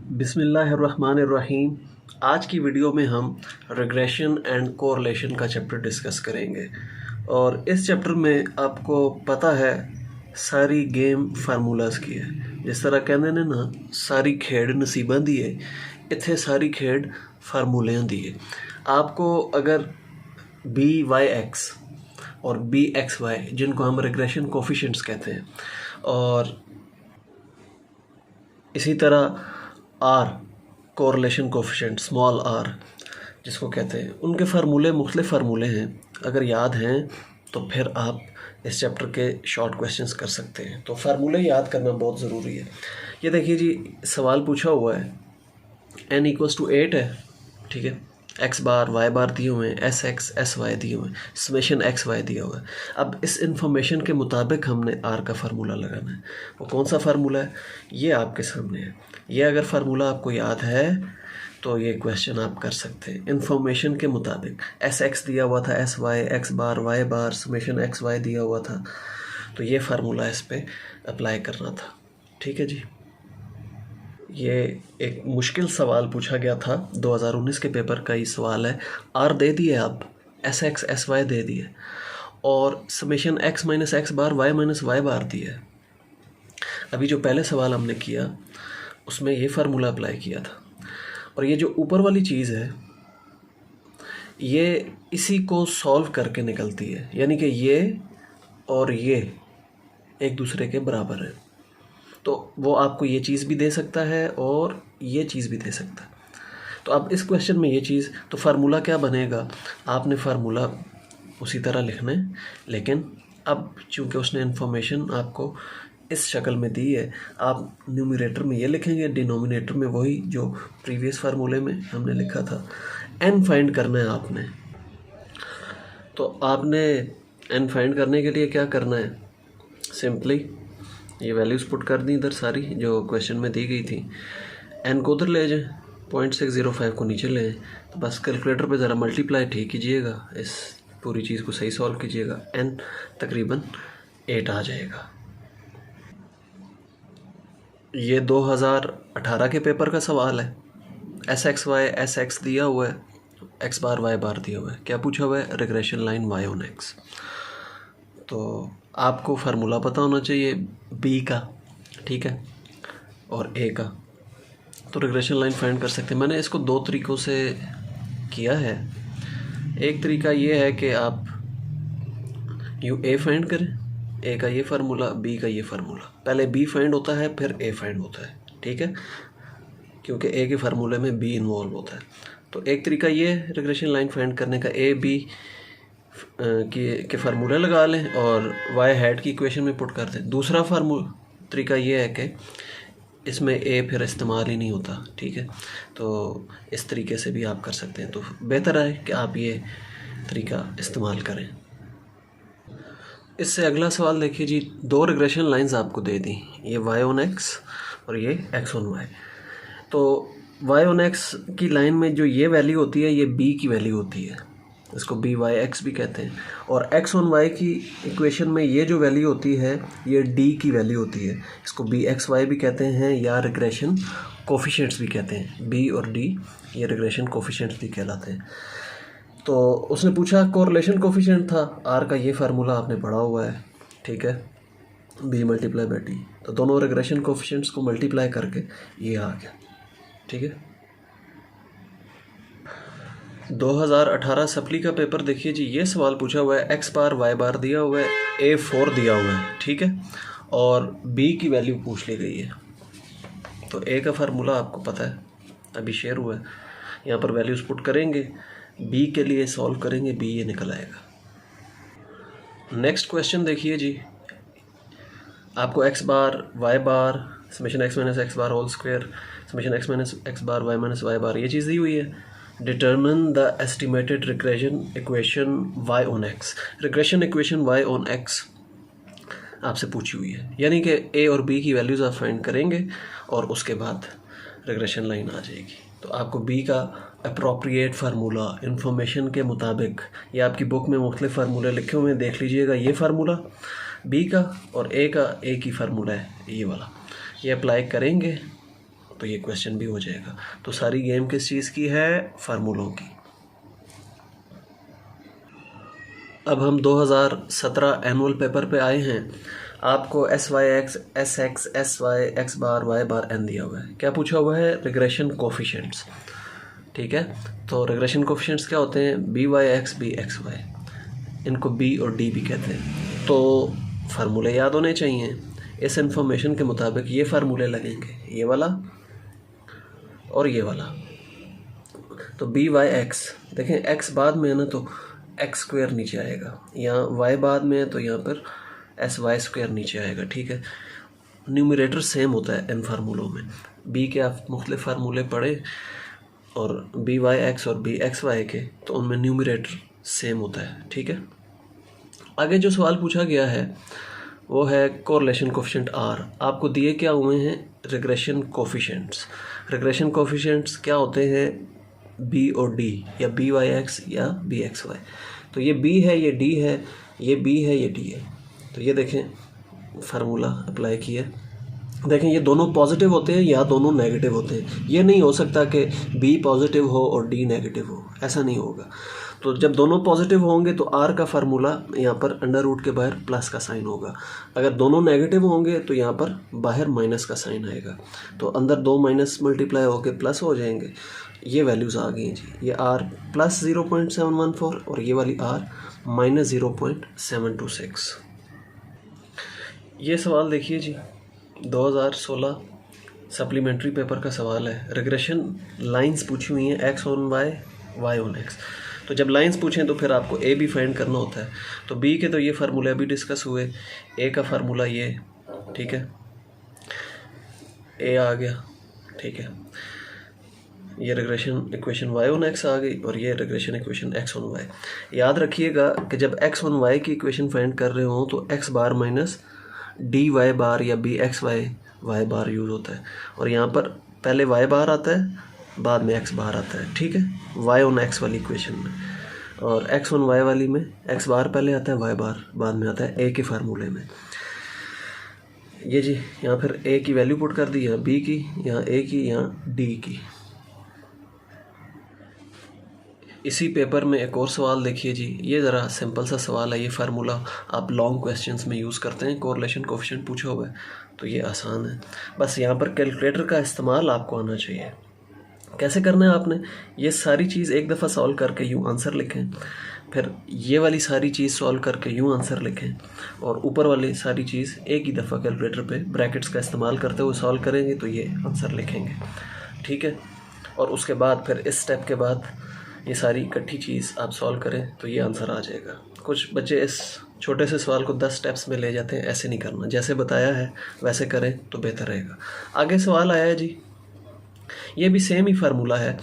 बिस्मिल्लाहिर्रहमानिर्रहीम। आज की वीडियो में हम रिग्रेशन एंड कोरिलेशन का चैप्टर डिस्कस करेंगे और इस चैप्टर में आपको पता है सारी गेम फार्मूलाज की है। जिस तरह कहते हैं ना, सारी खेड नसीबां दी है, इत्थे सारी खेड फार्मूलियां दी है। आपको अगर बी वाई एक्स और बी एक्स वाई, जिनको हम रिग्रेशन कोफिशिएंट्स कहते हैं, और इसी तरह r correlation coefficient small r जिसको कहते हैं, उनके फार्मूले मुख्तलिफ फार्मूले हैं। अगर याद हैं तो फिर आप इस चैप्टर के शॉर्ट क्वेश्चंस कर सकते हैं। तो फार्मूले याद करना बहुत ज़रूरी है। ये देखिए जी, सवाल पूछा हुआ है n = 8 है, ठीक है। एक्स बार वाई बार दिए हुए हैं, एस एक्स एस वाई दिए हुए हैं, समेशन एक्स वाई दिया हुआ है। अब इस इंफॉर्मेशन के मुताबिक हमने आर का फार्मूला लगाना है। वो कौन सा फार्मूला है, ये आपके सामने है। ये अगर फार्मूला आपको याद है तो ये क्वेश्चन आप कर सकते हैं इंफॉर्मेशन के मुताबिक। एस एक्स दिया हुआ था, S y x bar y bar, summation x Y दिया हुआ था, तो ये फार्मूला इस पर अप्लाई करना था, ठीक है जी। ये एक मुश्किल सवाल पूछा गया था, 2019 के पेपर का ही सवाल है। आर दे दिए, आप S x s why they दिए और summation x minus x bar y minus y बार दिए। अभी जो पहले सवाल हमने किया उसमें ये फार्मूला अप्लाई किया था, और ये जो ऊपर वाली चीज़ है ये इसी को सॉल्व करके निकलती है, यानी कि ये और ये एक दूसरे के बराबर है। तो वो आपको ये चीज़ भी दे सकता है और ये चीज़ भी दे सकता है। तो अब इस क्वेश्चन में ये चीज़, तो फार्मूला क्या बनेगा, आपने फार्मूला उसी तरह लिखना है, लेकिन अब चूँकि उसने इन्फॉर्मेशन आपको इस शक्ल में दी है, आप न्यूमरेटर में ये लिखेंगे, डिनोमिनेटर में वही जो प्रीवियस फार्मूले में हमने लिखा था। एन फाइंड करना है आपने। तो आपने एन फाइंड करने के लिए क्या करना है, सिंपली ये वैल्यूज़ पुट कर दी इधर सारी जो क्वेश्चन में दी गई थी। एन को उधर ले जाएं, 0.605 को नीचे ले, तो बस कैलकुलेटर पे ज़रा मल्टीप्लाई ठीक कीजिएगा, इस पूरी चीज़ को सही सॉल्व कीजिएगा, एन तकरीबन 8 आ जाएगा। ये 2018 के पेपर का सवाल है। S X Y S X दिया हुआ है, एक्स बार वाई बार दिया हुआ है। क्या पूछा हुआ है, regression line y on x. तो आपको फार्मूला पता होना चाहिए बी का, ठीक है, और ए का। तो रिग्रेशन लाइन फाइंड कर सकते हैं। मैंने इसको दो तरीक़ों से किया है। एक तरीका ये है कि आप यू ए फाइंड करें, ए का ये फार्मूला, बी का ये फार्मूला। पहले बी फाइंड होता है फिर ए फाइंड होता है, ठीक है, क्योंकि ए के फार्मूले में बी इन्वॉल्व होता है। तो एक तरीका ये है रिग्रेशन लाइन फाइंड करने का, ए बी के फार्मूले लगा लें और वाई हैड की इक्वेशन में पुट कर दें। दूसरा तरीका ये है कि इसमें ए फिर इस्तेमाल ही नहीं होता, ठीक है। तो इस तरीके से भी आप कर सकते हैं। तो बेहतर है कि आप ये तरीका इस्तेमाल करें। इससे अगला सवाल देखिए जी, दो रिग्रेशन लाइंस आपको दे दी, ये वाई ऑन एक्स और ये एक्स ऑन वाई। तो वाई ऑन एक्स की लाइन में जो ये वैल्यू होती है ये बी की वैल्यू होती है, इसको बी वाई एक्स भी कहते हैं। और एक्स ऑन वाई की इक्वेशन में ये जो वैल्यू होती है ये डी की वैल्यू होती है, इसको बी एक्स वाई भी कहते हैं या रिग्रेशन कोफिशिएंट्स भी कहते हैं। बी और डी ये रिग्रेशन कोफिशिएंट्स भी कहलाते हैं। तो उसने पूछा कोरिलेशन कोफिशिएंट था, आर का ये फार्मूला आपने पढ़ा हुआ है, ठीक है, बी मल्टीप्लाई बाई डी। तो दोनों रिग्रेशन कोफिशिएंट्स को मल्टीप्लाई करके ये आ गया, ठीक है। 2018 सप्ली का पेपर देखिए जी, ये सवाल पूछा हुआ है, एक्स बार वाई बार दिया हुआ है, ए 4 दिया हुआ है, ठीक है, और बी की वैल्यू पूछ ली गई है। तो ए का फार्मूला आपको पता है, अभी शेयर हुआ है, यहाँ पर वैल्यूज़ पुट करेंगे, बी के लिए सॉल्व करेंगे, बी ये निकल आएगा। नेक्स्ट क्वेश्चन देखिए जी, आपको x bar y bar summation x minus x bar whole square summation x minus x bar y minus y bar ये चीज़ दी हुई है। Determine the estimated regression equation y on x. Regression equation y on x आपसे पूछी हुई है, यानी कि ए और बी की वैल्यूज़ आप फाइंड करेंगे और उसके बाद रिग्रेशन लाइन आ जाएगी। तो आपको बी का अप्रोप्रिएट फार्मूला इंफॉर्मेशन के मुताबिक, ये आपकी बुक में मुख्तलिफ फार्मूले लिखे हुए हैं, देख लीजिएगा, ये फार्मूला बी का और ए का एक ही फार्मूला है, ये वाला, ये अप्लाई करेंगे तो ये क्वेश्चन भी हो जाएगा। तो सारी गेम किस चीज़ की है? फार्मूलों की। अब हम 2017 एनुअल पेपर पे आए हैं। आपको s y x, s y, x bar, y bar, n दिया हुआ है। क्या पूछा हुआ है? Regression coefficients. ठीक है, तो रिग्रेशन कोफिशिएंट्स क्या होते हैं? B y x, b x y, इनको बी और डी भी कहते हैं। तो फार्मूले याद होने चाहिए। इस इंफॉर्मेशन के मुताबिक ये फार्मूले लगेंगे, ये वाला और ये वाला। तो बी वाई एक्स, देखें एक्स बाद में है ना, तो एक्स स्क्वायर नीचे आएगा। यहाँ वाई बाद में है तो यहाँ पर एस वाई स्क्वायर नीचे आएगा। ठीक है, न्यूमरेटर सेम होता है इन फार्मूलों में। बी के आप मुख्तलिफ फार्मूले पढ़े और बी वाई एक्स और बी एक्स वाई के, तो उनमें न्यूमरेटर सेम होता है। ठीक है, आगे जो सवाल पूछा गया है वो है कोरिलेशन कोफिशिएंट आर। आपको दिए क्या हुए हैं? Regression coefficients. रिग्रेशन कोफिशिएंट्स क्या होते हैं? बी और डी, या बी वाई एक्स या बी एक्स वाई। तो ये बी है, ये डी है, ये बी है, ये डी है। तो ये देखें फार्मूला अप्लाई किया। देखें ये दोनों पॉजिटिव होते हैं या दोनों नेगेटिव होते हैं। ये नहीं हो सकता कि बी पॉजिटिव हो और डी नेगेटिव हो, ऐसा नहीं होगा। तो जब दोनों पॉजिटिव होंगे तो आर का फार्मूला यहाँ पर अंडर रूट के बाहर प्लस का साइन होगा। अगर दोनों नेगेटिव होंगे तो यहाँ पर बाहर माइनस का साइन आएगा। तो अंदर दो माइनस मल्टीप्लाई होकर प्लस हो जाएंगे। ये वैल्यूज़ आ गई हैं जी। ये आर प्लस 0.714 और ये वाली आर माइनस 0.726। ये सवाल देखिए जी, 2016 सप्लीमेंट्री पेपर का सवाल है। रिग्रेशन लाइंस पूछी हुई हैं, x on y, y on x. तो जब लाइंस पूछें तो फिर आपको ए भी फाइंड करना होता है। तो बी के तो ये फार्मूले अभी डिस्कस हुए, ए का फार्मूला ये, ठीक है, ए आ गया। ठीक है, ये regression equation y on x आ गई और ये regression equation x on y. याद रखिएगा कि जब एक्स ऑन वाई की इक्वेशन फाइंड कर रहे हो तो x bar minus d y bar या b x y y bar use होता है। और यहाँ पर पहले वाई बार आता है, बाद में एक्स बार आता है। ठीक है, वाई ऑन एक्स वाली इक्वेशन में, और एक्स ऑन वाई वाली में एक्स बार पहले आता है, वाई बार बाद में आता है ए के फार्मूले में। ये जी यहाँ फिर ए की वैल्यू पुट कर दी, यहाँ बी की, यहाँ ए की, यहाँ डी की। इसी पेपर में एक और सवाल देखिए जी, ये ज़रा सिंपल सा सवाल है। ये फार्मूला आप लॉन्ग क्वेश्चंस में यूज़ करते हैं। कोरिलेशन कोफिशिएंट पूछा हुआ है तो ये आसान है। बस यहाँ पर कैलकुलेटर का इस्तेमाल आपको आना चाहिए। कैसे करना है आपने? ये सारी चीज़ एक दफ़ा सॉल्व करके यूँ आंसर लिखें, फिर ये वाली सारी चीज़ सॉल्व करके यूँ आंसर लिखें, और ऊपर वाली सारी चीज़ एक ही दफ़ा कैलकुलेटर पे ब्रैकेट्स का इस्तेमाल करते हुए सॉल्व करेंगे तो ये आंसर लिखेंगे। ठीक है, और उसके बाद फिर इस स्टेप के बाद ये सारी इकट्ठी चीज़ आप सॉल्व करें तो ये आंसर आ जाएगा। कुछ बच्चे इस छोटे से सवाल को 10 स्टेप्स में ले जाते हैं, ऐसे नहीं करना। जैसे बताया है वैसे करें तो बेहतर रहेगा। आगे सवाल आया है जी, ये भी सेम ही फार्मूला है।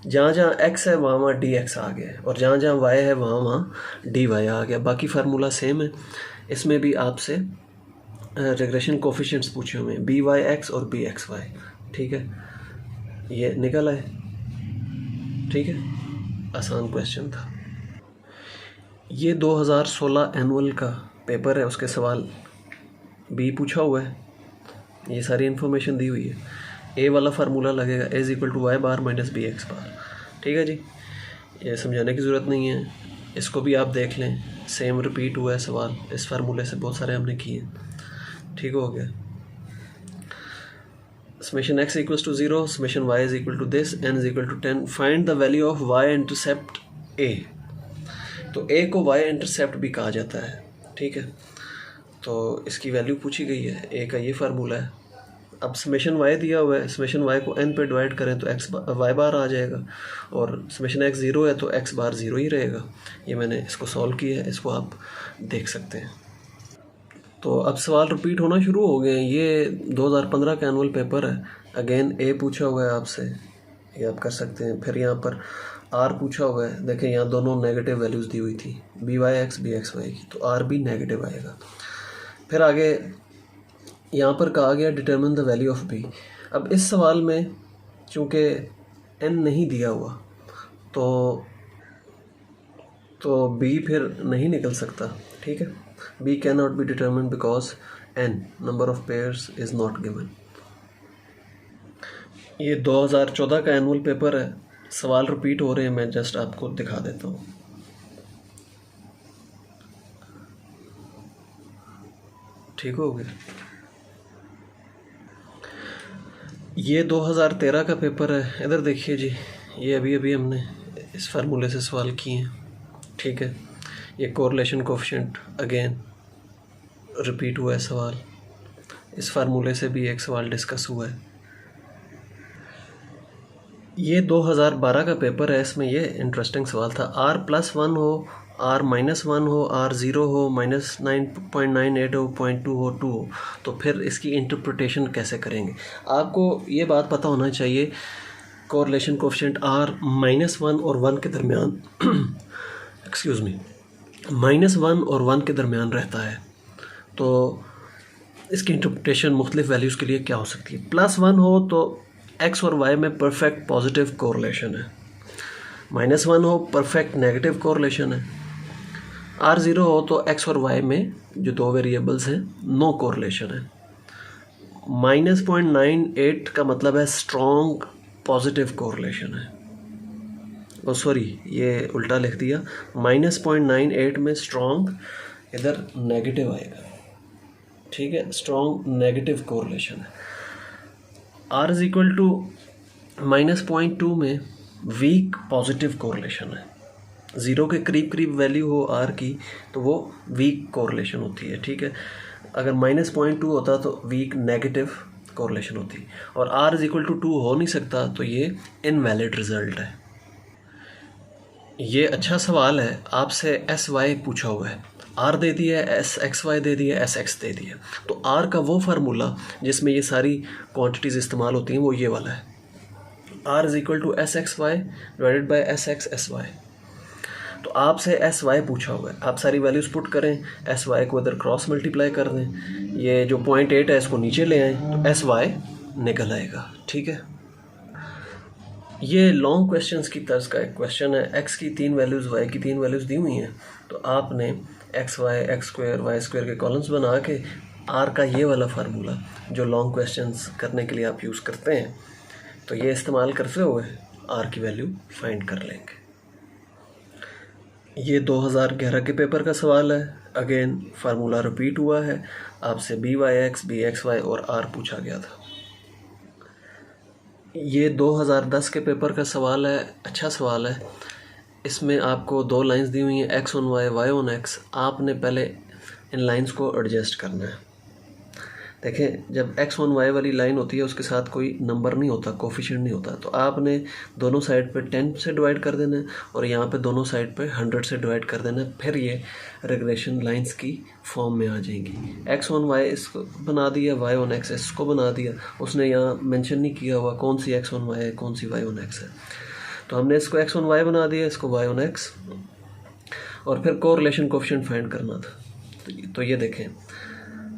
जहाँ जहाँ एक्स है वहाँ वहाँ डी एक्स आ गया, और जहाँ जहाँ वाई है वहाँ वहाँ डी वाई आ गया। बाकी फार्मूला सेम है। इसमें भी आपसे रिग्रेशन कोफिशिएंट्स पूछे हुए हैं, बी वाई एक्स और बी एक्स वाई। ठीक है, ये निकल आए। ठीक है, आसान क्वेश्चन था। ये 2016 एनुअल का पेपर है, उसके सवाल बी पूछा हुआ है। ये सारी इन्फॉर्मेशन दी हुई है। ए वाला फार्मूला लगेगा, a is equal to y bar minus b x bar. ठीक है जी, ये समझाने की ज़रूरत नहीं है, इसको भी आप देख लें। सेम रिपीट हुआ है सवाल, इस फार्मूले से बहुत सारे हमने किए। ठीक हो गया। Summation x equals to 0, summation y is equal to this, n is equal to 10. Find the value of y intercept a. तो a को y intercept भी कहा जाता है। ठीक है, तो इसकी वैल्यू पूछी गई है, a का ये फार्मूला है। अब समेशन y दिया हुआ है, समेशन y को n पे डिवाइड करें तो y बार आ जाएगा, और समेशन x 0 है तो x बार 0 ही रहेगा। ये मैंने इसको सॉल्व किया है, इसको आप देख सकते हैं। तो अब सवाल रिपीट होना शुरू हो गए हैं। ये 2015 का एनुअल पेपर है। अगेन ए पूछा हुआ है आपसे, ये आप कर सकते हैं। फिर यहाँ पर आर पूछा हुआ है। देखें यहाँ दोनों नेगेटिव वैल्यूज़ दी हुई थी, b y x b x y की, तो आर भी नेगेटिव आएगा। फिर आगे यहाँ पर कहा गया determine the value of b. अब इस सवाल में चूँकि एन नहीं दिया हुआ तो बी फिर नहीं निकल सकता। ठीक है, B cannot be determined because n number of pairs is not given। ये 2014 का एनुअल पेपर है, सवाल रिपीट हो रहे हैं, मैं जस्ट आपको दिखा देता हूँ। ठीक हो गया। ये 2013 का पेपर है, इधर देखिए जी, ये अभी अभी हमने इस फार्मूले से सवाल किए हैं। ठीक है, ये कोरिलेशन कोफिशिएंट अगेन रिपीट हुआ है सवाल, इस फार्मूले से भी एक सवाल डिस्कस हुआ है। ये 2012 का पेपर है, इसमें ये इंटरेस्टिंग सवाल था, r+1 हो, r-1 हो, r0 हो, -9.98 हो, 0.2 हो, 2 हो, तो फिर इसकी इंटरप्रिटेशन कैसे करेंगे। आपको ये बात पता होना चाहिए, कोरिलेशन कोफिशिएंट r-1 और 1 के दरमियान एक्सक्यूज़ मी, -1 और 1 के दरमियान रहता है, तो इसकी इंटरप्रिटेशन मुख्तलिफ वैल्यूज़ के लिए क्या हो सकती है। +1 हो तो x और y में परफेक्ट पॉजिटिव कोरिलेशन है, -1 हो परफेक्ट नेगेटिव कोरिलेशन है, r0 हो तो x और y में जो दो वेरिएबल्स हैं नो कोरिलेशन है, -0.98 का मतलब है स्ट्रॉन्ग पॉजिटिव कोरिलेशन है। ओ सॉरी, ये उल्टा लिख दिया, -0.98 में स्ट्रॉन्ग इधर नेगेटिव आएगा। ठीक है, स्ट्रॉन्ग नेगेटिव कोरिलेशन है। r इज इक्वल टू -0.2 में वीक पॉजिटिव कोरिलेशन है। ज़ीरो के करीब करीब वैल्यू हो r की तो वो वीक कोरिलेशन होती है। ठीक है, अगर -0.2 होता तो वीक नेगेटिव कोरिलेशन होती, और r इज इक्वल टू 2 हो नहीं सकता, तो ये इनवैलिड रिजल्ट है। ये अच्छा सवाल है, आपसे SY पूछा हुआ है, R दे दिया है, SXY दे दिया है, SX दे दिया, तो R का वो फार्मूला जिसमें ये सारी क्वांटिटीज़ इस्तेमाल होती हैं वो ये वाला है, R is equal to SXY divided by SX/SY। तो आपसे SY पूछा हुआ है, आप सारी वैल्यूज़ पुट करें, SY को इधर क्रॉस मल्टीप्लाई कर दें, ये जो 0.8 है इसको नीचे ले आएँ तो SY निकल आएगा। ठीक है, ये लॉन्ग क्वेश्चंस की तर्ज का एक क्वेश्चन है, x की 3 वैल्यूज़ y की 3 वैल्यूज़ दी हुई हैं, तो आपने xy x² y² के कॉलम्स बना के r का ये वाला फार्मूला जो लॉन्ग क्वेश्चंस करने के लिए आप यूज़ करते हैं, तो ये इस्तेमाल करते हुए r की वैल्यू फाइंड कर लेंगे। ये 2011 के पेपर का सवाल है, अगेन फार्मूला रिपीट हुआ है, आपसे BYX BXY और r पूछा गया था। ये 2010 के पेपर का सवाल है, अच्छा सवाल है, इसमें आपको 2 लाइंस दी हुई हैं, x on y, y on x, आपने पहले इन लाइंस को एडजस्ट करना है। देखें, जब x ऑन y वाली लाइन होती है उसके साथ कोई नंबर नहीं होता, कोफिशिएंट नहीं होता, तो आपने दोनों साइड पे 10 से डिवाइड कर देना है और यहाँ पे दोनों साइड पे 100 से डिवाइड कर देना है, फिर ये रिग्रेशन लाइंस की फॉर्म में आ जाएंगी। x ऑन y इसको बना दिया, y ऑन x इसको बना दिया, उसने यहाँ मेंशन नहीं किया हुआ कौन सी x ऑन y है, कौन सी y ऑन x है, तो हमने इसको x ऑन y बना दिया, इसको y ऑन x, और फिर कोरिलेशन कोफिशिएंट फाइंड करना था। तो ये देखें,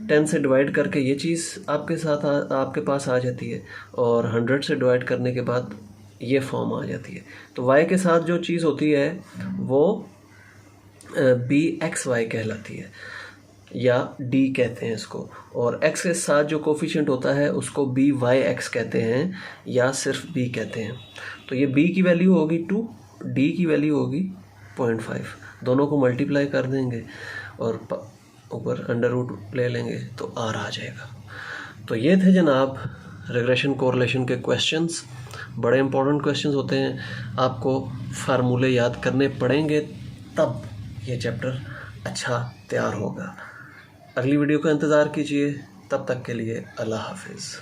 10 से डिवाइड करके ये चीज़ आपके साथ आपके पास आ जाती है, और 100 से डिवाइड करने के बाद ये फॉर्म आ जाती है। तो y के साथ जो चीज़ होती है वो BXY कहलाती है, या D कहते हैं इसको, और x के साथ जो कोफिशिएंट होता है उसको BYX कहते हैं, या सिर्फ B कहते हैं। तो ये B की वैल्यू होगी 2, D की वैल्यू होगी 0.5, दोनों को मल्टीप्लाई कर देंगे और ऊपर अंडर रूट ले लेंगे तो R आ जाएगा। तो ये थे जनाब रिग्रेशन कोरिलेशन के क्वेश्चंस, बड़े इंपॉर्टेंट क्वेश्चंस होते हैं, आपको फार्मूले याद करने पड़ेंगे तब ये चैप्टर अच्छा तैयार होगा। अगली वीडियो का इंतज़ार कीजिए, तब तक के लिए अल्लाह हाफिज़।